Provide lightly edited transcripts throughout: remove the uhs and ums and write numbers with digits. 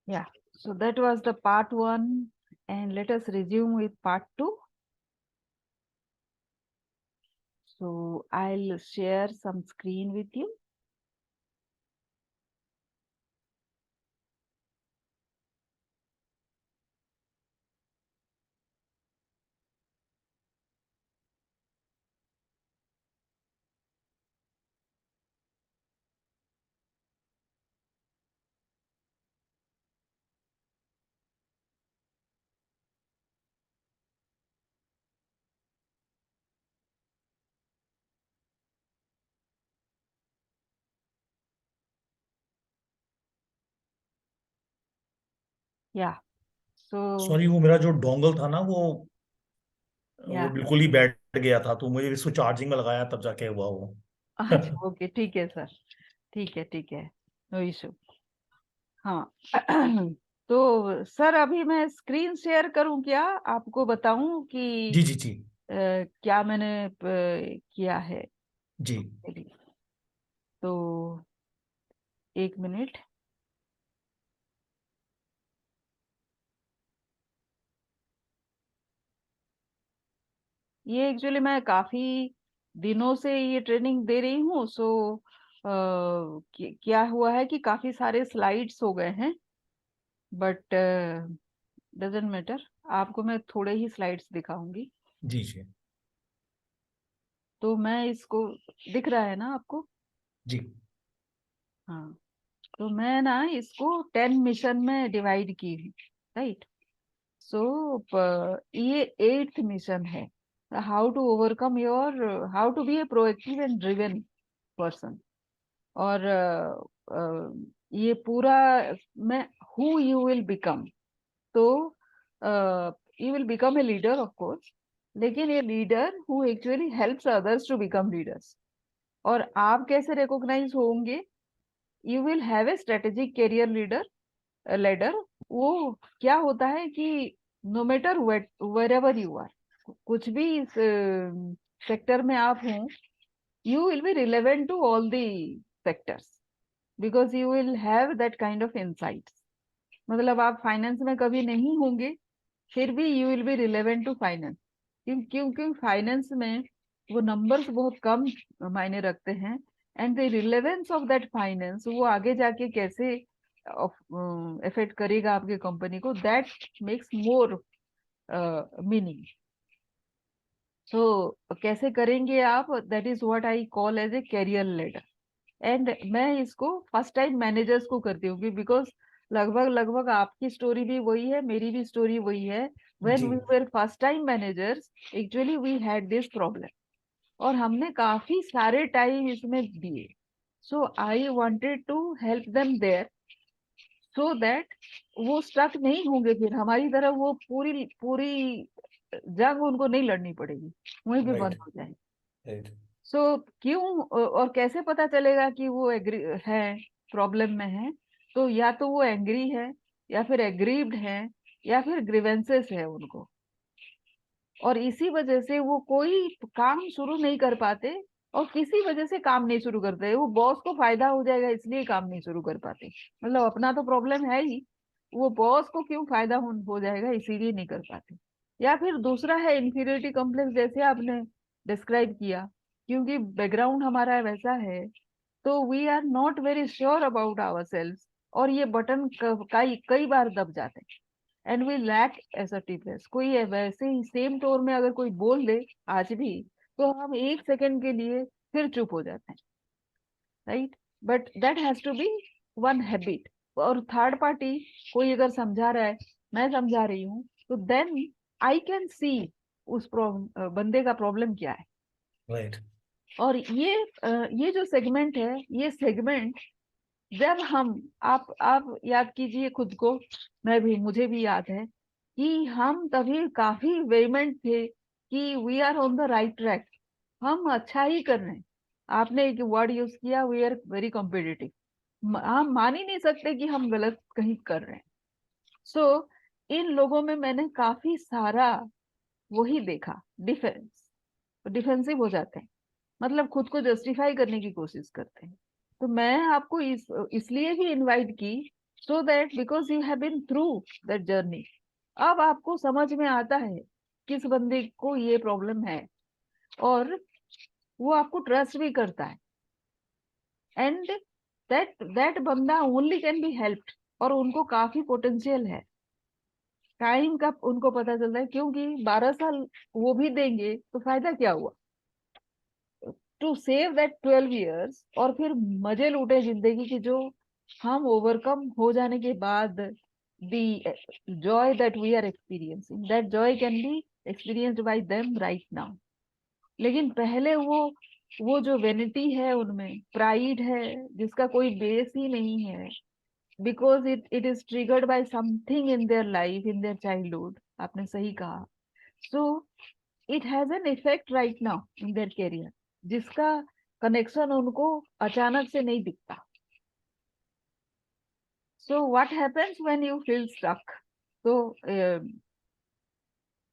Yeah, so that was the part 1, and let us resume with part 2. So I'll share some screen with you. Yeah, so sorry, वो मेरा जो dongle था ना, वो yeah. बिल्कुल ही बैठ गया था, तो मुझे इसको चार्जिंग में लगाया तब जाके हुआ वो। अच्छा, ओके, ठीक है सर, ठीक है, नो इशू। हाँ। तो सर अभी मैं स्क्रीन शेयर करूं क्या, आपको बताऊं कि जी जी जी। क्या मैंने किया है। जी चलिए, तो एक मिनट। ये एक्चुअली मैं काफी दिनों से ये ट्रेनिंग दे रही हूँ, सो क्या हुआ है कि काफी सारे स्लाइड्स हो गए हैं, बट डजेंट मैटर। आपको मैं थोड़े ही स्लाइड्स दिखाऊंगी। जी जी तो मैं इसको, दिख रहा है ना आपको? जी। हाँ, तो मैं ना इसको 10 मिशन में डिवाइड की हूँ, राइट। सो ये 8th मिशन है, how to overcome your, how to be a proactive and driven person. और ये पूरा मैं, हु यू विल बिकम, तो you will become a leader of course, लेकिन ये leader who actually helps others to become leaders. और आप कैसे रिकॉग्नाइज होंगे? You will have a strategic career leader. वो क्या होता है कि no matter wherever you are, कुछ भी इस सेक्टर में आप हों, you will be relevant to all the sectors because you will have that kind of insights. मतलब आप फाइनेंस में कभी नहीं होंगे, फिर भी you will be relevant to finance. क्योंकि फाइनेंस में वो नंबर्स बहुत कम मायने रखते हैं, and the relevance of that finance वो आगे जाके कैसे इफेक्ट करेगा आपके कंपनी को, that makes more meaning. So कैसे करेंगे आप, that is what I call as a career leader. And मैं इसको फर्स्ट टाइम मैनेजर्स को करती हूँ, बिकॉज लगभग लगभग आपकी स्टोरी भी वही है, मेरी भी स्टोरी वही है। व्हेन जी। We were first time managers, actually we had this problem, और हमने काफी सारे टाइम इसमें दिए। So I wanted to help them there, so that वो स्टक नहीं होंगे, फिर हमारी तरफ वो पूरी पूरी जंग उनको नहीं लड़नी पड़ेगी, वहीं पे बंद राइट हो जाए। राइट। सो क्यों और कैसे पता चलेगा कि वो एग्री है, प्रॉब्लम में है? तो या तो वो एंग्री है, या फिर एग्रीव्ड है, या फिर ग्रीवेंसेस है उनको, और इसी वजह से वो कोई काम शुरू नहीं कर पाते, और किसी वजह से काम नहीं शुरू करते। वो बॉस को फायदा हो जाएगा इसलिए काम नहीं शुरू कर पाते, मतलब अपना तो प्रॉब्लम है ही, वो बॉस को क्यों फायदा हो जाएगा इसीलिए नहीं कर पाते। या फिर दूसरा है इंफीरियरिटी कॉम्प्लेक्स, जैसे आपने डिस्क्राइब किया, क्योंकि बैकग्राउंड हमारा वैसा है, तो we are not very sure about our sales, और ये बटन कई कई बार दब जाते हैं, एंड वी लैक असर्टिवनेस। कोई वैसे ही सेम टोन में अगर कोई बोल दे आज भी, तो हम एक सेकंड के लिए फिर चुप हो जाते हैं, right. But that has to be one habit. और थर्ड पार्टी कोई अगर समझा रहा है, मैं समझा रही हूँ, तो देन आई कैन सी उस बंदे का प्रॉब्लम क्या है। राइट और ये जो सेगमेंट है, ये सेगमेंट जब हम, आप याद कीजिए खुद को, मैं भी, मुझे भी याद है कि हम तभी काफी वेमेंट थे कि we are on the right track, हम अच्छा ही कर रहे हैं। आपने एक वर्ड यूज किया, वी आर वेरी कॉम्पिटिटिव, हम मान ही नहीं सकते कि हम गलत कहीं कर रहे हैं। सो इन लोगों में मैंने काफी सारा वही देखा, डिफेंस, डिफेंसिव हो जाते हैं, मतलब खुद को जस्टिफाई करने की कोशिश करते हैं। तो मैं आपको इसलिए भी इनवाइट की so that because you have been through that journey, अब आपको समझ में आता है किस बंदे को ये प्रॉब्लम है, और वो आपको ट्रस्ट भी करता है, एंड दैट बंदा ओनली कैन बी हेल्प्ड, और उनको काफी पोटेंशियल है। टाइम का उनको पता चलता है, क्योंकि 12 साल वो भी देंगे तो फायदा क्या हुआ, टू सेव दैट 12 years, और फिर मजे लूटे जिंदगी की, जो हम ओवरकम हो जाने के बाद the joy that we are experiencing, that joy can be experienced by them right now. लेकिन पहले वो जो वेनिटी है, उनमें प्राइड है जिसका कोई बेस ही नहीं है, because it is triggered by something in their life, in their childhood, आपने सही कहा। So it has an effect right now in their career, जिसका कनेक्शन उनको अचानक से नहीं दिखता। So what happens when you feel stuck, तो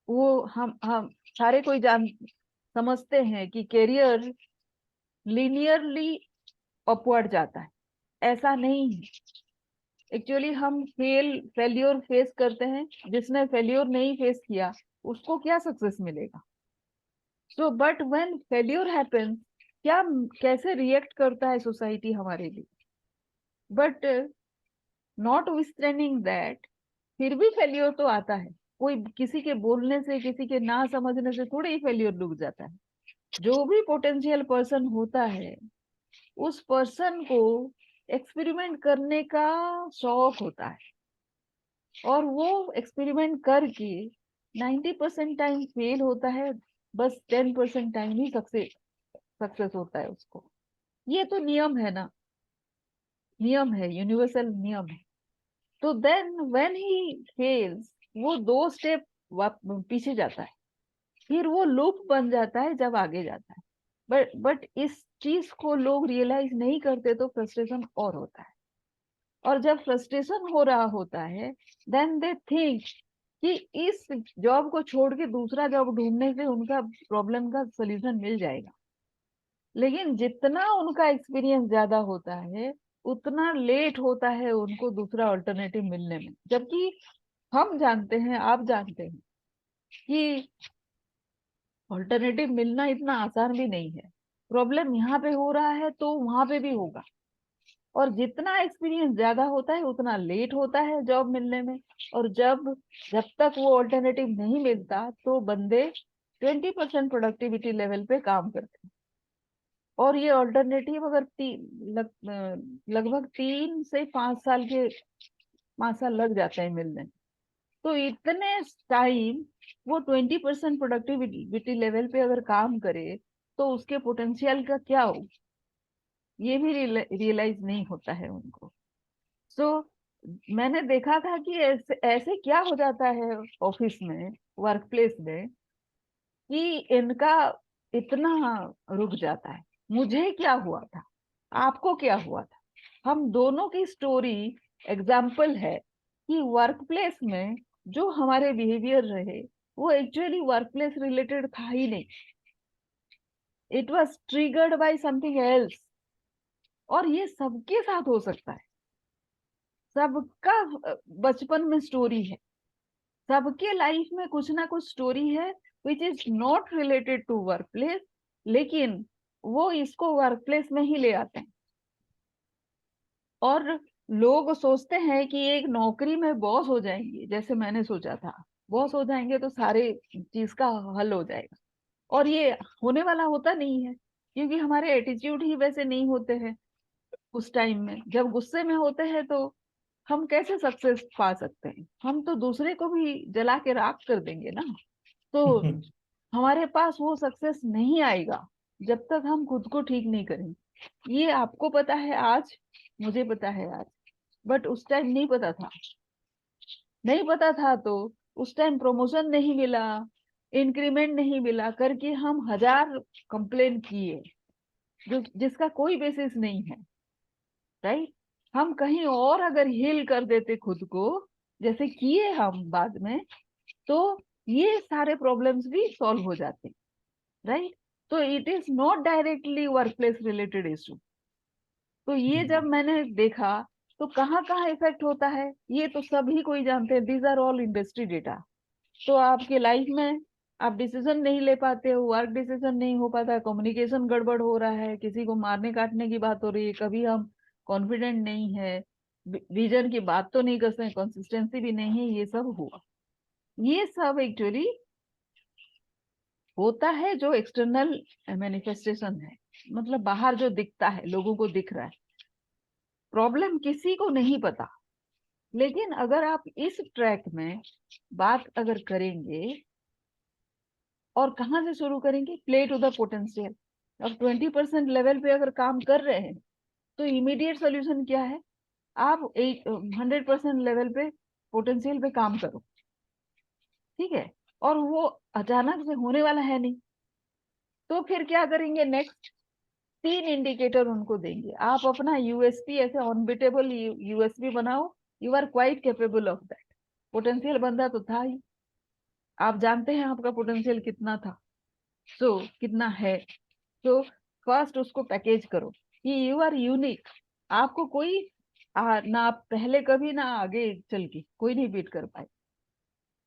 वो हम सारे कोई समझते हैं कि कैरियर लीनियरली अपवर्ड जाता है, ऐसा नहीं है। एक्चुअली हम फेल्योर फेस करते हैं, जिसने फेल्योर नहीं फेस किया उसको क्या सक्सेस मिलेगा। So but when failure happens, क्या कैसे रिएक्ट करता है सोसाइटी हमारे लिए, बट नॉट विथस्टैंडिंग दैट, फिर भी फेल्योर तो आता है। कोई किसी के बोलने से, किसी के ना समझने से थोड़ी ही फेल्योर रुक जाता है। जो भी पोटेंशियल पर्सन होता है, उस पर्सन को एक्सपेरिमेंट करने का शौक होता है, और वो एक्सपेरिमेंट करके 90% टाइम फेल होता है, बस 10% टाइम ही सक्सेस होता है उसको। ये तो नियम है ना, नियम है, यूनिवर्सल नियम है। तो देन व्हेन ही फेल्स, वो 2 स्टेप पीछे जाता है, फिर वो लूप बन जाता है जब आगे जाता है। बट इस चीज को लोग रियलाइज नहीं करते, तो फ्रस्ट्रेशन और होता है। और जब फ्रस्ट्रेशन हो रहा होता है, देन दे थिंक कि इस जॉब को छोड़ के दूसरा जॉब ढूंढने से उनका प्रॉब्लम का सोल्यूशन मिल जाएगा। लेकिन जितना उनका एक्सपीरियंस ज्यादा होता है, उतना लेट होता है उनको दूसरा अल्टरनेटिव मिलने में। जबकि हम जानते हैं, आप जानते हैं कि अल्टरनेटिव मिलना इतना आसान भी नहीं है। प्रॉब्लम यहाँ पे हो रहा है तो वहां पे भी होगा, और जितना एक्सपीरियंस ज्यादा होता है उतना लेट होता है जॉब मिलने में। और जब तक वो अल्टरनेटिव नहीं मिलता, तो बंदे 20% प्रोडक्टिविटी लेवल पे काम करते हैं। और ये अल्टरनेटिव अगर लगभग 3 से 5 साल लग जाते हैं मिलने में। तो इतने टाइम वो 20% प्रोडक्टिविटी लेवल पे अगर काम करे, तो उसके पोटेंशियल का क्या हो, ये भी रियलाइज नहीं होता है उनको। सो मैंने देखा था कि ऐसे ऐसे क्या हो जाता है ऑफिस में, वर्क प्लेस में, कि इनका इतना रुक जाता है। मुझे क्या हुआ था, आपको क्या हुआ था, हम दोनों की स्टोरी एग्जाम्पल है कि वर्क प्लेस में जो हमारे बिहेवियर रहे, वो एक्चुअली वर्क प्लेस रिलेटेड था ही नहीं, it was triggered by something else. और ये सबके साथ हो सकता है, सबका बचपन में स्टोरी है, सबके लाइफ में कुछ ना कुछ स्टोरी है which is not related to workplace, लेकिन वो इसको वर्क प्लेस में ही ले आते हैं। और लोग सोचते हैं कि एक नौकरी में बॉस हो जाएंगे, जैसे मैंने सोचा था, बॉस हो जाएंगे तो सारे चीज का हल हो जाएगा। और ये होने वाला होता नहीं है, क्योंकि हमारे एटीट्यूड ही वैसे नहीं होते हैं। उस टाइम में जब गुस्से में होते हैं, तो हम कैसे सक्सेस पा सकते हैं, हम तो दूसरे को भी जला के राख कर देंगे ना। तो हमारे पास वो सक्सेस नहीं आएगा जब तक हम खुद को ठीक नहीं करेंगे। ये आपको पता है आज, मुझे पता है आज, बट उस टाइम नहीं पता था। नहीं पता था तो उस टाइम प्रमोशन नहीं मिला, इंक्रीमेंट नहीं मिला करके हम 1000 कंप्लेन किए, जो जिसका कोई बेसिस नहीं है, राइट। हम कहीं और अगर हील कर देते खुद को, जैसे किए हम बाद में, तो ये सारे प्रॉब्लम्स भी सॉल्व हो जाते, राइट। तो it is not directly work place related issue. तो ये जब मैंने देखा, तो कहाँ कहाँ इफेक्ट होता है ये तो सभी कोई जानते हैं, these are all industry data. तो आपके लाइफ में आप डिसीजन नहीं ले पाते हो, वर्क डिसीजन नहीं हो पाता, कम्युनिकेशन गड़बड़ हो रहा है, किसी को मारने काटने की बात हो रही है, कभी हम कॉन्फिडेंट नहीं है, विजन की बात तो नहीं करते, कंसिस्टेंसी भी नहीं है, ये सब हुआ। ये सब एक्चुअली होता है जो एक्सटर्नल मैनिफेस्टेशन है, मतलब बाहर जो दिखता है, लोगों को दिख रहा है। प्रॉब्लम किसी को नहीं पता। लेकिन अगर आप इस ट्रैक में बात अगर करेंगे, और कहाँ से शुरू करेंगे, प्ले टू द पोटेंशियल। अब 20% लेवल पे अगर काम कर रहे हैं तो इमीडिएट सोल्यूशन क्या है, आप 100% लेवल पे पोटेंशियल पे काम करो, ठीक है। और वो अचानक से होने वाला है नहीं। तो फिर क्या करेंगे नेक्स्ट, 3 इंडिकेटर उनको देंगे। आप अपना यूएसपी ऐसे अनबिटेबल यूएसपी बनाओ, you are quite capable of that. Potential बंदा तो था ही, आप जानते हैं आपका पोटेंशियल कितना था, सो कितना है। तो फर्स्ट उसको पैकेज करो कि यू आर यूनिक। आपको कोई ना आप पहले कभी ना आगे चल के कोई नहीं बीट कर पाए।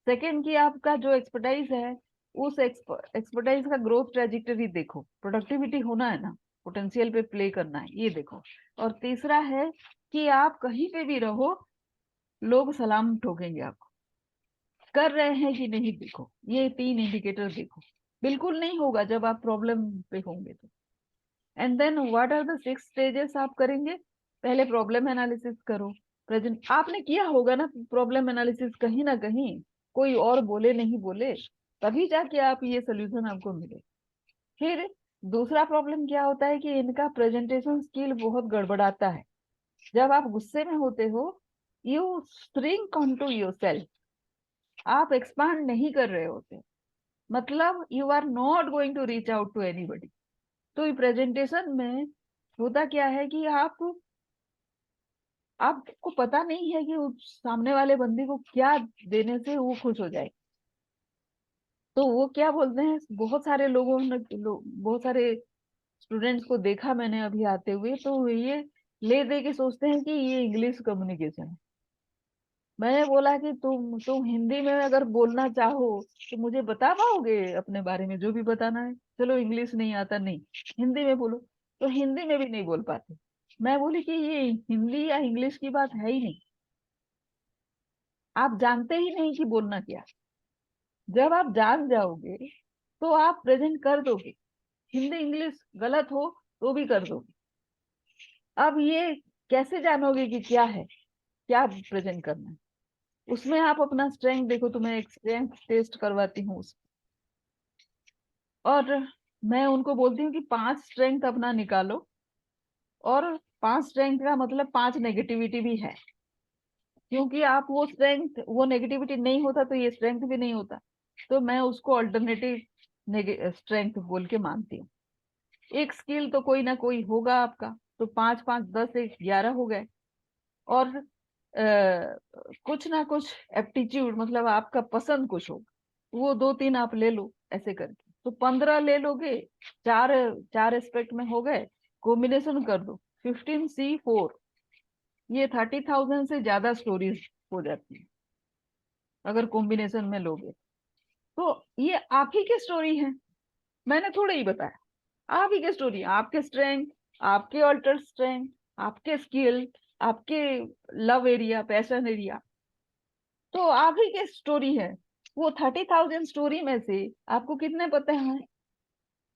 सेकेंड की आपका जो एक्सपर्टाइज है, उस एक्सपर्टाइज का ग्रोथ ट्रेजेक्टरी देखो, प्रोडक्टिविटी होना है ना, पोटेंशियल पे प्ले करना है, ये देखो। और तीसरा है कि आप कहीं पे भी रहो, लोग सलाम ठोकेंगे आपको, कर रहे हैं कि नहीं देखो। ये 3 इंडिकेटर देखो। बिल्कुल नहीं होगा जब आप प्रॉब्लम पे होंगे तो। And then what are the 6 stages आप करेंगे, पहले प्रॉब्लम एनालिसिस करो। प्रेजेंट आपने किया होगा ना प्रॉब्लम एनालिसिस, कहीं ना कहीं कोई और बोले नहीं बोले, तभी जाके आप ये सोल्यूशन आपको मिले। फिर दूसरा प्रॉब्लम क्या होता है कि इनका प्रेजेंटेशन स्किल बहुत गड़बड़ाता है। जब आप गुस्से में होते हो, you shrink on to yourself, आप एक्सपांड नहीं कर रहे होते, मतलब you are not going to reach out to anybody. तो प्रेजेंटेशन में होता क्या है कि आपको पता नहीं है कि उस सामने वाले बंदे को क्या देने से वो खुश हो जाए। तो वो क्या बोलते हैं, बहुत सारे लोगों ने बहुत सारे स्टूडेंट्स को देखा मैंने अभी आते हुए, तो ये ले दे के सोचते हैं कि ये इंग्लिश कम्युनिकेशन है। मैंने बोला कि तुम हिंदी में अगर बोलना चाहो तो मुझे बता पाओगे अपने बारे में जो भी बताना है। चलो इंग्लिश नहीं आता, नहीं हिंदी में बोलो। तो हिंदी में भी नहीं बोल पाते। मैं बोली कि ये हिंदी या इंग्लिश की बात है ही नहीं, आप जानते ही नहीं कि बोलना क्या। जब आप जान जाओगे तो आप प्रेजेंट कर दोगे, हिंदी इंग्लिश गलत हो तो भी कर दोगे। अब ये कैसे जानोगे कि क्या है, क्या प्रेजेंट करना है। उसमें आप अपना स्ट्रेंथ देखो, तो मैं एक स्ट्रेंथ टेस्ट करवाती हूँ और मैं उनको बोलती हूँ कि 5 स्ट्रेंथ अपना निकालो, और 5 स्ट्रेंथ का मतलब 5 नेगेटिविटी भी है, क्योंकि आप वो स्ट्रेंथ वो नेगेटिविटी नहीं होता तो ये स्ट्रेंथ भी नहीं होता। तो मैं उसको अल्टरनेटिव स्ट्रेंथ बोल के मानती हूँ। एक स्किल तो कोई ना कोई होगा आपका, तो 5 5 10 एक 11 हो गए। और कुछ ना कुछ एप्टीट्यूड, मतलब आपका पसंद कुछ होगा, वो 2 3 आप ले लो ऐसे करके, तो 15 ले लोगे। चार चार एस्पेक्ट में हो गए, कॉम्बिनेशन कर दो 15C4, ये 30,000 से ज्यादा स्टोरीज हो जाती है अगर कॉम्बिनेशन में लोगे। तो ये आप ही की स्टोरी है, मैंने थोड़ा ही बताया। आप ही की स्टोरी, आपके स्ट्रेंथ, आपके ऑल्टर स्ट्रेंथ, आपके स्किल, आपके लव एरिया, पैशन एरिया, तो आप ही की स्टोरी है। वो 30,000 स्टोरी में से आपको कितने पता है,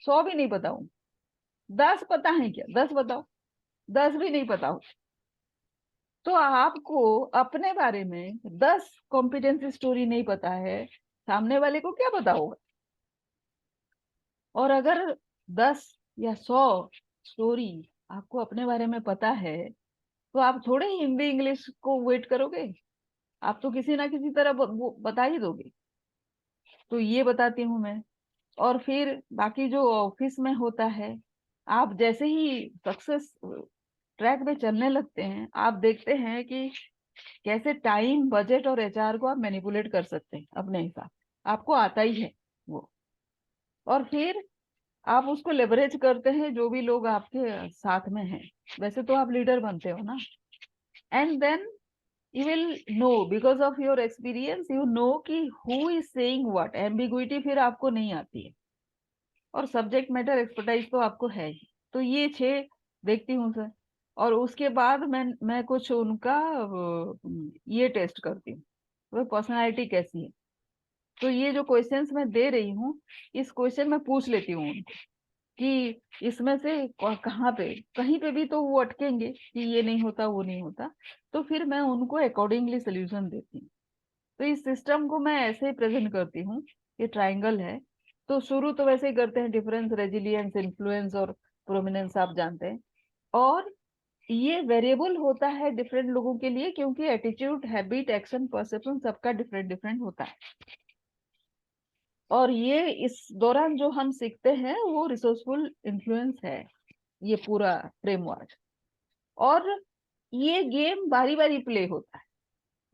100 भी नहीं पता हो, 10 पता है क्या, 10 बताओ, 10 भी नहीं पता हो। तो आपको अपने बारे में 10 कॉम्पिटेंसी स्टोरी नहीं पता है, सामने वाले को क्या पता होगा। और अगर 10 या 100 स्टोरी आपको अपने बारे में पता है, तो आप थोड़े ही हिंदी इंग्लिश को वेट करोगे, आप तो किसी ना किसी तरह वो बता ही दोगे। तो ये बताती हूँ मैं। और फिर बाकी जो ऑफिस में होता है, आप जैसे ही सक्सेस ट्रैक पे चलने लगते हैं, आप देखते हैं कि कैसे टाइम, बजट और एचआर को आप मैनिपुलेट कर सकते हैं अपने हिसाब, आपको आता ही है वो। और फिर आप उसको लेवरेज करते हैं जो भी लोग आपके साथ में हैं। वैसे तो आप लीडर बनते हो ना, and then you will know because of your experience, you know कि who is saying what. ambiguity फिर आपको नहीं आती है, और सब्जेक्ट मैटर एक्सपर्टाइज तो आपको है ही। तो ये 6 देखती हूँ सर, और उसके बाद मैं कुछ उनका ये टेस्ट करती हूँ, वो पर्सनालिटी कैसी है। तो ये जो क्वेश्चंस मैं दे रही हूँ, इस क्वेश्चन में पूछ लेती हूँ उनको कि इसमें से कहाँ पे, कहीं पे भी तो वो अटकेंगे कि ये नहीं होता वो नहीं होता, तो फिर मैं उनको अकॉर्डिंगली सोल्यूशन देती हूँ। तो इस सिस्टम को मैं ऐसे ही प्रेजेंट करती हूँ। ये ट्राइंगल है, तो शुरू तो वैसे ही करते हैं, डिफरेंस, रेजिलियंस, इन्फ्लुएंस और प्रोमिनेंस आप जानते हैं। और ये वेरिएबल होता है डिफरेंट लोगों के लिए, क्योंकि एटीट्यूड, हैबिट, एक्शन, परसेप्शन सबका डिफरेंट डिफरेंट होता है। और ये इस दौरान जो हम सीखते हैं वो रिसोर्सफुल इन्फ्लुएंस है, ये पूरा फ्रेमवर्क। और ये गेम बारी बारी प्ले होता है,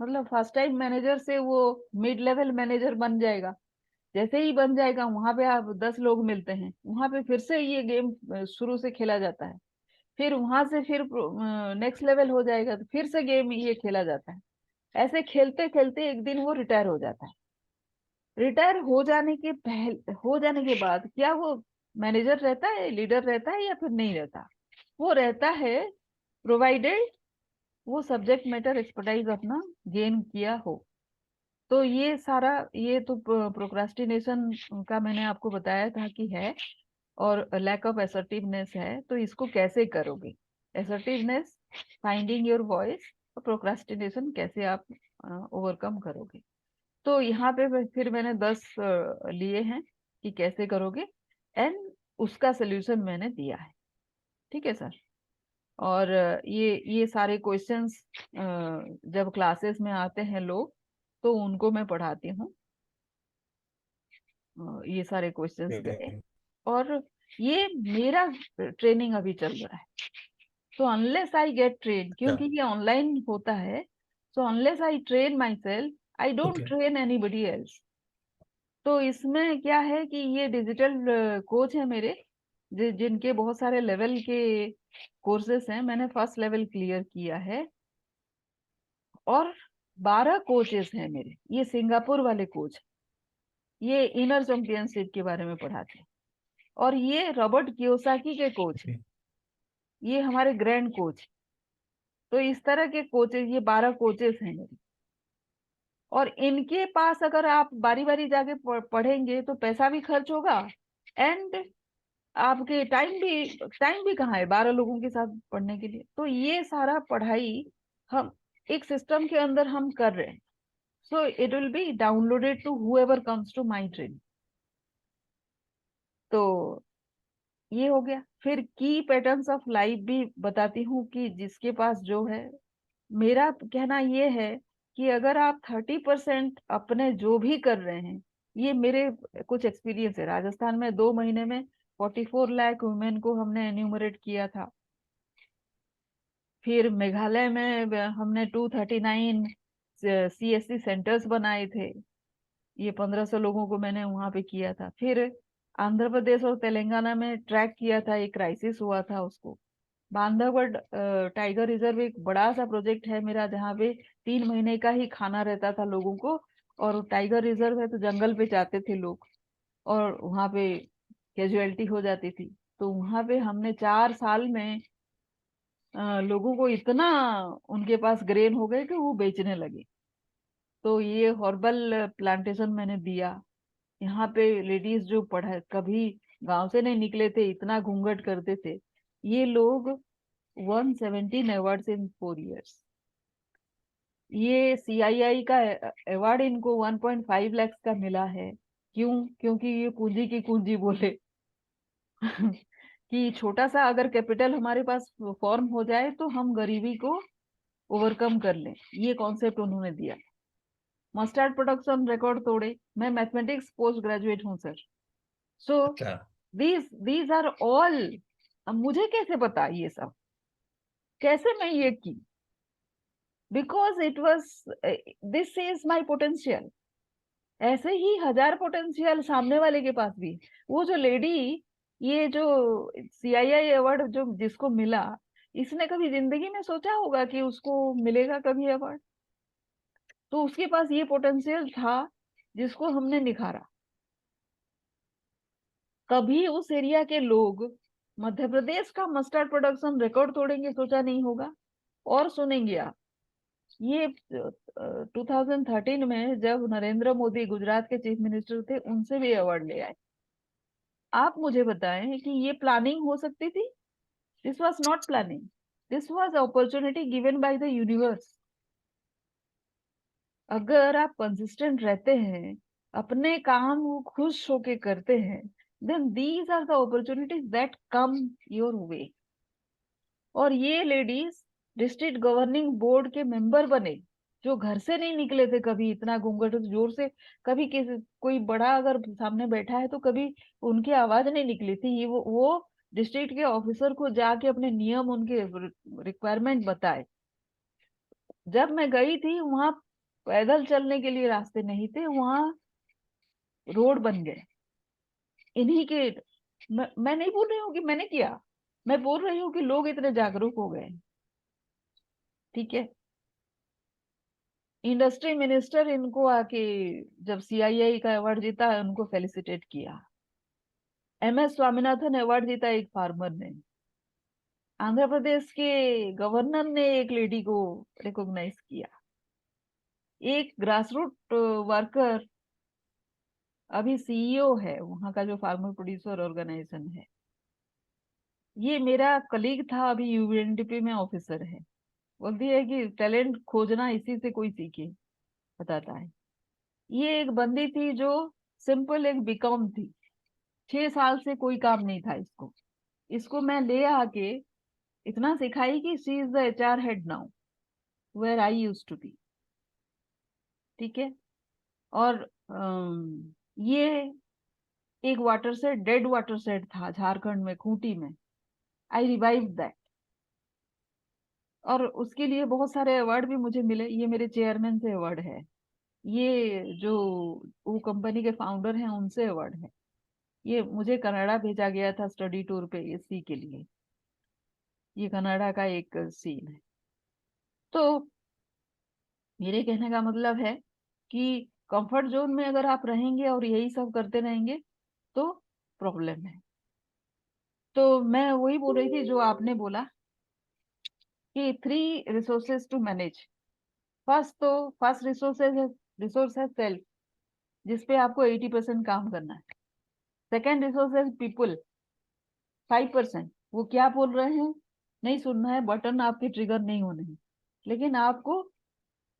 मतलब फर्स्ट टाइम मैनेजर से वो मिड लेवल मैनेजर बन जाएगा, जैसे ही बन जाएगा वहां पे आप 10 लोग मिलते हैं, वहां पे फिर से ये गेम शुरू से खेला जाता है। फिर वहां से फिर नेक्स्ट लेवल हो जाएगा तो फिर से गेम ये खेला जाता है। ऐसे खेलते खेलते एक दिन वो रिटायर हो जाता है। रिटायर हो जाने के बाद क्या वो मैनेजर रहता है, लीडर रहता है, या फिर नहीं रहता? वो रहता है, प्रोवाइडेड वो सब्जेक्ट मैटर एक्सपर्टाइज अपना गेन किया हो। तो ये सारा, ये तो प्रोक्रास्टिनेशन का मैंने आपको बताया था कि है, और लैक ऑफ असर्टिवनेस है, तो इसको कैसे करोगे? असर्टिवनेस, फाइंडिंग योर वॉइस, और प्रोक्रास्टिनेशन कैसे आप ओवरकम करोगे। तो यहाँ पे फिर मैंने 10 लिए हैं कि कैसे करोगे, एंड उसका सोल्यूशन मैंने दिया है। ठीक है सर। और ये सारे क्वेश्चंस जब क्लासेस में आते हैं लोग, तो उनको मैं पढ़ाती हूँ। ये सारे क्वेश्चंस गए, और ये मेरा ट्रेनिंग अभी चल रहा है। तो अनलेस आई गेट ट्रेन, क्योंकि ये ऑनलाइन होता है, so unless I train my self, I don't okay. Train anybody else. तो इसमें क्या है कि ये डिजिटल कोच है मेरे, जिनके बहुत सारे लेवल के कोर्सेस हैं। मैंने फर्स्ट लेवल क्लियर किया है, और 12 कोचेस हैं मेरे, ये सिंगापुर वाले कोच, ये इनर चैंपियनशिप के बारे में पढ़ाते हैं। और ये रॉबर्ट कियोसाकी के कोच हैं, ये हमारे ग्रैंड कोच। तो इस तरह के कोचेस, ये 12 कोचेस हैं मेरे। और इनके पास अगर आप बारी बारी जाके पढ़ेंगे तो पैसा भी खर्च होगा, एंड आपके टाइम भी कहाँ है 12 लोगों के साथ पढ़ने के लिए। तो ये सारा पढ़ाई हम एक सिस्टम के अंदर हम कर रहे हैं। So it will be downloaded to whoever comes to my training. तो ये हो गया। फिर की पैटर्न्स ऑफ लाइफ भी बताती हूँ कि जिसके पास जो है। मेरा कहना ये है कि अगर आप 30% अपने जो भी कर रहे हैं, ये मेरे कुछ एक्सपीरियंस है। राजस्थान में 2 महीने में 44 लाख वुमेन को हमने एन्यूमरेट किया था। फिर मेघालय में हमने 239 CSC सेंटर्स बनाए थे, ये 1500 लोगों को मैंने वहां पे किया था। फिर आंध्र प्रदेश और तेलंगाना में ट्रैक किया था, एक क्राइसिस हुआ था उसको। बांधवगढ़ टाइगर रिजर्व एक बड़ा सा प्रोजेक्ट है मेरा, जहाँ पे 3 महीने का ही खाना रहता था लोगों को। और टाइगर रिजर्व है तो जंगल पे जाते थे लोग, और वहां पे कैजुअलिटी हो जाती थी। तो वहां पे हमने 4 साल में लोगों को इतना, उनके पास ग्रेन हो गए कि वो बेचने लगे। तो ये हॉर्बल प्लांटेशन मैंने दिया। यहाँ पे लेडीज जो पढ़ा, कभी गांव से नहीं निकले थे, इतना घूंघट करते थे, ये लोग 117 अवार्ड्स इन 4 years। ये CII का अवार्ड इनको 1.5 लाख का मिला है। क्यों? क्योंकि ये पूंजी की कुंजी बोले कि छोटा सा अगर कैपिटल हमारे पास फॉर्म हो जाए तो हम गरीबी को ओवरकम कर लें। ये कॉन्सेप्ट उन्होंने दिया। मस्टर्ड प्रोडक्शन रिकॉर्ड तोड़े। मैं मैथमेटिक्स पोस्ट ग्रेजुएट हूँ सर। सो अच्छा। दीज आर ऑल, मुझे कैसे पता ये सब, कैसे मैं ये की? Because it was, this is my potential. ऐसे ही 1000 पोटेंशियल सामने वाले के पास भी। वो जो लेडी, ये जो CII अवार्ड जो जिसको मिला, इसने कभी जिंदगी में सोचा होगा कि उसको मिलेगा कभी अवार्ड? तो उसके पास ये पोटेंशियल था जिसको हमने निखारा। कभी उस एरिया के लोग मध्य प्रदेश का मस्टर्ड प्रोडक्शन रिकॉर्ड तोड़ेंगे सोचा नहीं होगा। और सुनेंगे आप, ये 2013 में जब नरेंद्र मोदी गुजरात के चीफ मिनिस्टर थे, उनसे भी अवार्ड ले आए। आप मुझे बताएं कि ये प्लानिंग हो सकती थी? This was not planning, this was opportunity given by the universe. अगर आप कंसिस्टेंट रहते हैं, अपने काम को खुश होके करते हैं, then these are the opportunities that come your way. और ये लेडीज डिस्ट्रिक्ट गवर्निंग बोर्ड के मेंबर बने, जो घर से नहीं निकले थे कभी, इतना घूंघट जोर से कभी किसी कोई बड़ा अगर सामने बैठा है तो कभी उनकी आवाज नहीं निकली थी। ये वो डिस्ट्रिक्ट के ऑफिसर को जाके अपने नियम, उनके रिक्वायरमेंट बताए। जब मैं गई थी वहां पैदल चलने के लिए रास्ते नहीं थे, वहां रोड बन गए इन्हीं के। मैं नहीं बोल रही हूँ कि मैंने किया, मैं बोल रही हूँ कि लोग इतने जागरूक हो गए। ठीक है। इंडस्ट्री मिनिस्टर इनको आके, जब सीआईआई का अवार्ड जीता, उनको फेलिसिटेट किया। एमएस स्वामीनाथन अवार्ड जीता एक फार्मर ने। आंध्र प्रदेश के गवर्नर ने एक लेडी को रिकॉग्नाइज किया। एक ग्रासरूट वर्कर अभी सीईओ है वहां का, जो फार्मर प्रोड्यूसर ऑर्गेनाइजेशन है। ये मेरा कलीग था, अभी यूएनडीपी में ऑफिसर है। बोलती है कि टैलेंट खोजना इसी से कोई सीखे, बताता है। ये एक बंदी थी जो सिंपल एक बीकॉम थी, 6 साल से कोई काम नहीं था इसको। इसको मैं ले आके इतना सिखाई कि she is the HR head now where I use to be. ठीक है। और ये एक water set, dead water set था झारखंड में, खूंटी में। I revive that. और उसके लिए बहुत सारे अवार्ड भी मुझे मिले। ये मेरे चेयरमैन से अवार्ड है, ये जो वो कंपनी के फाउंडर हैं उनसे अवार्ड है। ये मुझे कनाडा भेजा गया था स्टडी टूर पे इसी के लिए। ये कनाडा का एक सीन है। तो मेरे कहने का मतलब है कि कंफर्ट जोन में अगर आप रहेंगे और यही सब करते रहेंगे तो प्रॉब्लम है। तो मैं वही बोल रही थी जो आपने बोला कि 3 resources to manage. First resource है सेल्फ, जिसपे आपको 80% काम करना है। सेकेंड रिसोर्स है पीपल, 5%। वो क्या बोल रहे हैं नहीं सुनना है, बटन आपके ट्रिगर नहीं होने हैं, लेकिन आपको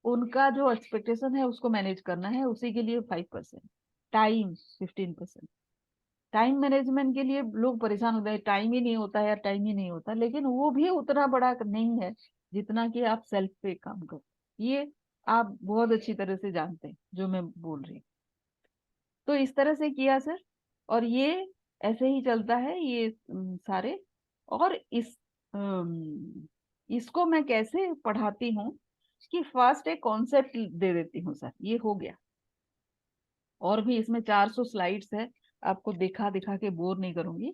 उनका जो एक्सपेक्टेशन है उसको मैनेज करना है, उसी के लिए 5%। टाइम 15%। टाइम मैनेजमेंट के लिए लोग परेशान होते हैं, टाइम ही नहीं होता है यार, टाइम ही नहीं होता, लेकिन वो भी उतना बड़ा नहीं है जितना कि आप सेल्फ पे काम करो। ये आप बहुत अच्छी तरह से जानते हैं जो मैं बोल रही हूँ। तो इस तरह से किया सर, और ये ऐसे ही चलता है ये सारे। और इसको मैं कैसे पढ़ाती हूँ कि फर्स्ट एक कॉन्सेप्ट दे देती हूँ सर, ये हो गया। और भी इसमें 400 स्लाइड्स है, आपको दिखा दिखा के बोर नहीं करूंगी।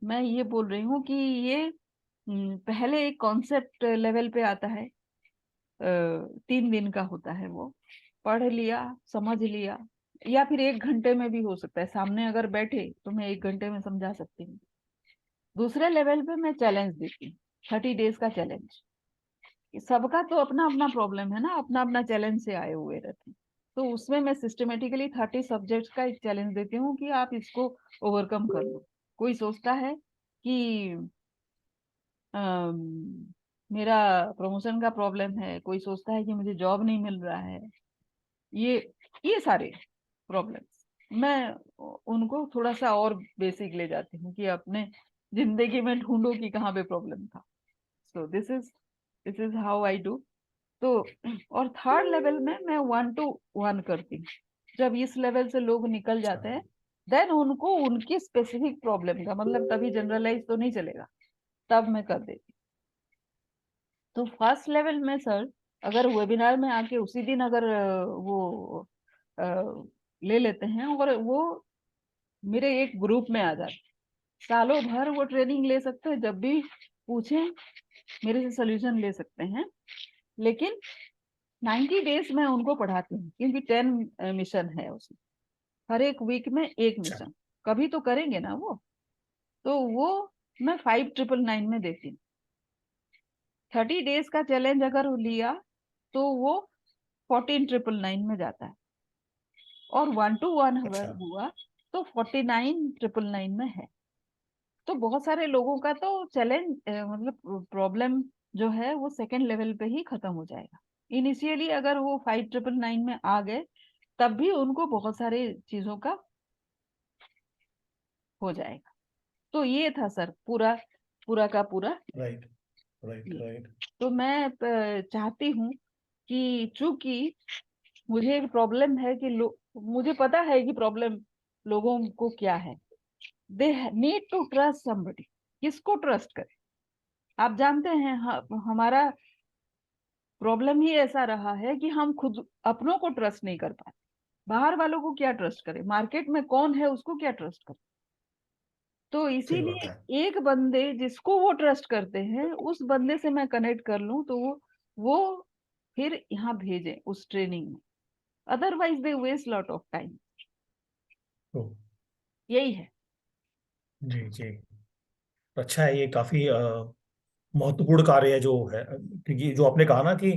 मैं ये बोल रही हूँ कि ये पहले एक कॉन्सेप्ट लेवल पे आता है, 3 दिन का होता है वो। पढ़ लिया, समझ लिया, या फिर 1 घंटे में भी हो सकता है, सामने अगर बैठे तो मैं 1 घंटे में समझा सकती हूँ। दूसरे लेवल पे मैं चैलेंज देती हूँ, 30 डेज का चैलेंज। सबका तो अपना अपना प्रॉब्लम है ना, अपना अपना चैलेंज से आए हुए रहते हैं। तो उसमें मैं सिस्टमेटिकली 30 सब्जेक्ट्स का एक चैलेंज देती हूँ कि आप इसको ओवरकम कर लो। कोई सोचता है कि मेरा प्रमोशन का प्रॉब्लम है, कोई सोचता है कि मुझे जॉब नहीं मिल रहा है। ये ये सारे प्रॉब्लम्स मैं उनको थोड़ा सा और बेसिक ले जाती हूँ कि अपने जिंदगी में ढूंढो कि कहाँ पे प्रॉब्लम था। So this is how I do. तो और थर्ड लेवल में मैं 1 to 1 करती हूँ। जब इस लेवल से लोग निकल अच्छा। जाते हैं, देन उनको उनकी स्पेसिफिक प्रॉब्लम का मतलब, तभी जनरलाइज तो नहीं चलेगा, तब मैं कर देती। तो फर्स्ट लेवल में सर, अगर वेबिनार में आके उसी दिन अगर वो अ, ले लेते हैं और वो मेरे एक ग्रुप में आ जाते, सालों भर वो ट्रेनिंग ले सकते हैं। जब भी पूछें, मेरे से सोल्यूशन ले सकते हैं, लेकिन 90 डेज में उनको पढ़ाती हूँ, क्योंकि 10 मिशन है उसमें, हर एक वीक में एक अच्छा। मिशन, कभी तो करेंगे ना वो, तो वो मैं 5999 में देती हूँ। 30 डेज का चैलेंज अगर लिया तो वो 14999 में जाता है, और 1-to-1 अच्छा। अगर हुआ तो 49999 में है। तो बहुत सारे लोगों का तो चैलेंज मतलब प्रॉब्लम जो है वो सेकंड लेवल पे ही खत्म हो जाएगा। इनिशियली अगर वो 5999 में आ गए तब भी उनको बहुत सारे चीजों का हो जाएगा। तो ये था सर पूरा पूरा का पूरा। राइट, राइट, ये राइट। तो मैं चाहती हूँ कि चूंकि मुझे एक प्रॉब्लम है कि मुझे पता है कि प्रॉब्लम लोगों को क्या है, they need to trust somebody. किसको ट्रस्ट करें? आप जानते हैं हमारा प्रॉब्लम ही ऐसा रहा है कि हम खुद अपनों को ट्रस्ट नहीं कर पाते, बाहर वालों को क्या ट्रस्ट करें, मार्केट में कौन है उसको क्या ट्रस्ट करें। तो सही बात इसीलिए है। एक बंदे जिसको वो ट्रस्ट करते हैं उस बंदे से मैं कनेक्ट कर लूं तो वो फिर यहाँ भेजें उस ट्रेनिंग में, otherwise they waste lot of time. तो यही है। जी, जी। अच्छा है, ये काफी महत्वपूर्ण कार्य है जो है, क्योंकि जो आपने कहा ना कि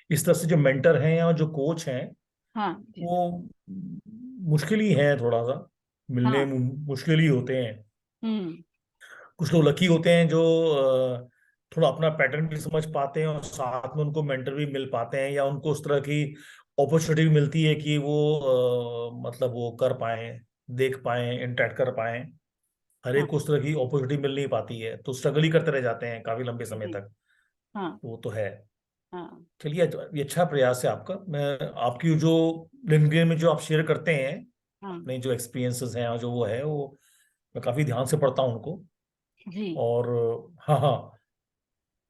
इस तरह से जो मेंटर हैं या जो कोच हैं, हाँ जी वो सर। मुश्किल ही है थोड़ा सा, मिलने हाँ। मुश्किल ही होते हैं। हम्म। कुछ लोग लकी होते हैं जो थोड़ा अपना पैटर्न भी समझ पाते हैं और साथ में उनको मेंटर भी मिल पाते हैं, या उनको उस तरह की अपॉर्चुनिटी भी मिलती है कि वो मतलब वो कर पाए, देख पाए, इंटरेक्ट कर पाए। हर हाँ एक को उस तरह की अपॉर्चुनिटी मिल नहीं पाती है, तो स्ट्रगल ही करते रह जाते हैं काफी लंबे समय जी। तक। हाँ। वो तो है। हाँ। चलिए, ये अच्छा प्रयास है आपका। मैं आपकी जो लिंक्डइन में जो आप शेयर करते हैं हाँ। अपने जो एक्सपीरियंसेस हैं और जो वो है, वो मैं काफी ध्यान से पढ़ता हूँ उनको। जी और हाँ, हाँ।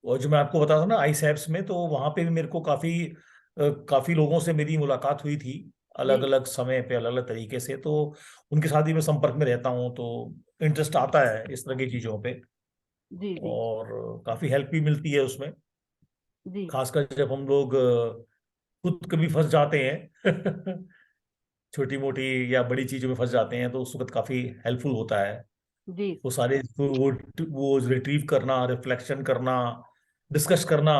और जो मैं आपको बता था ना आई सैप्स में, तो वहां पे भी मेरे को काफी लोगों से मेरी मुलाकात हुई थी, अलग जी अलग समय पे, अलग अलग तरीके से। तो उनके साथ भी मैं संपर्क में रहता हूँ, तो इंटरेस्ट आता है इस तरह की चीजों पे। जी जी और काफी हेल्प भी मिलती है उसमें, जी खासकर जब हम लोग खुद कभी फंस जाते हैं छोटी मोटी या बड़ी चीजों में फंस जाते हैं, तो उस वक्त काफी हेल्पफुल होता है जी वो सारे वो रिट्रीव करना, रिफ्लेक्शन करना, डिस्कस करना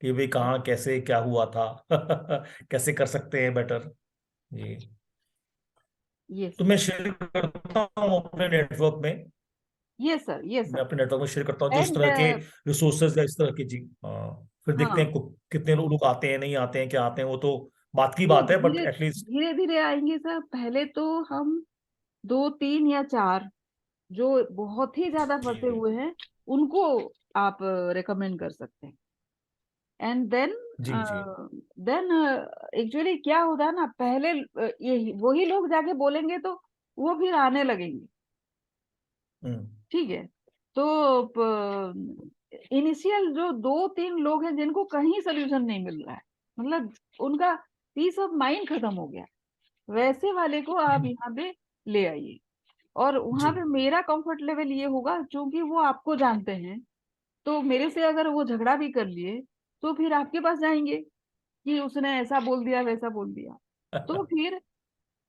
कि भाई कहाँ कैसे क्या हुआ था कैसे कर सकते हैं बेटर। जी। यस तो मैं शेयर करता हूँ अपने नेटवर्क में, यस सर, यस मैं सर। अपने नेटवर्क में शेयर करता हूँ जो इस एंड तरह के रिसोर्सेज या इस तरह की। जी, हाँ। फिर देखते हाँ, हैं कितने लोग आते हैं, नहीं आते हैं, क्या आते हैं, वो तो बात की वो बात है, बट धीरे एटलीस्ट। धीरे धीरे आएंगे सर। पहले तो हम 2 3 या 4 जो बहुत ही ज्यादा जी, फंसे हुए हैं उनको आप रेकमेंड कर सकते हैं। एंड जी, जी। देन एक्चुअली क्या होता है ना, पहले ये वही लोग जाके बोलेंगे तो वो फिर आने लगेंगे। हम्म। ठीक है। तो इनिशियल जो 2 3 लोग हैं जिनको कहीं सोल्यूशन नहीं मिल रहा है, मतलब उनका पीस ऑफ माइंड खत्म हो गया, वैसे वाले को आप यहाँ पे ले आइए। और वहां जी। पे मेरा कंफर्ट लेवल ये होगा क्योंकि वो आपको जानते हैं, तो मेरे से अगर वो झगड़ा भी कर लिए तो फिर आपके पास जाएंगे कि उसने ऐसा बोल दिया वैसा बोल दिया। तो फिर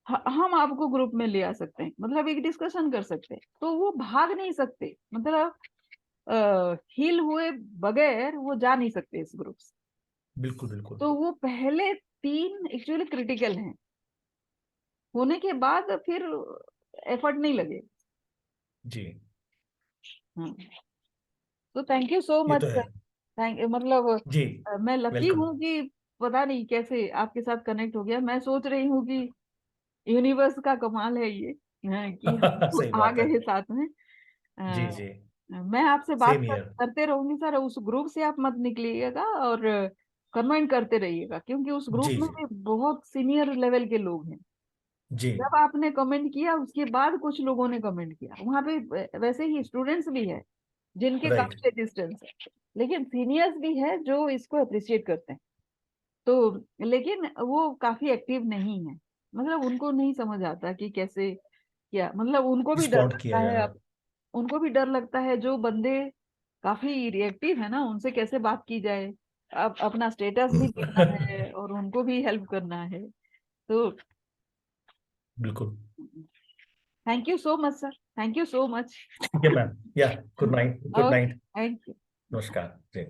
हम आपको ग्रुप में ले आ सकते हैं, मतलब एक डिस्कशन कर सकते हैं, तो वो भाग नहीं सकते, मतलब हील हुए बगैर वो जा नहीं सकते इस ग्रुप से। बिल्कुल, बिल्कुल। तो वो पहले 3 एक्चुअली क्रिटिकल हैं, होने के बाद फिर एफर्ट नहीं लगे। जी, हाँ। तो थैंक यू सो ये मच तो सर। है। थैंक मतलब जी। मैं लकी वेलकम। हूँ कि पता नहीं कैसे आपके साथ कनेक्ट हो गया। मैं सोच रही हूँ कि यूनिवर्स का कमाल है ये, कि हम सही आ बात है। गए साथ में। जी, अ, जी। मैं आपसे बात सेम हियर। करते रहूंगी सर, उस ग्रुप से आप मत निकलिएगा और कमेंट करते रहिएगा, क्योंकि उस ग्रुप जी, में जी, भी बहुत सीनियर लेवल के लोग हैं। जी। जब आपने कमेंट किया उसके बाद कुछ लोगों ने कमेंट किया वहां पे, वैसे ही स्टूडेंट्स भी है जिनके राइट। काफी डिस्टेंस है, लेकिन सीनियर्स भी है जो इसको अप्रिशिएट करते हैं। तो लेकिन वो काफी एक्टिव नहीं है, मतलब उनको नहीं समझ आता कि कैसे क्या, मतलब उनको भी डर रिस्पॉन्ड लगता किया है। जाए। अब उनको भी डर लगता है जो बंदे काफी रिएक्टिव है ना, उनसे कैसे बात की जाए, अब अपना स्टेटस भी देखना है और उनको भी हेल्प करना है। तो बिल्कुल। Thank you so much sir, thank you so much. ठीक है मैम, या good night, good okay, night. Thank you. नमस्कार जी।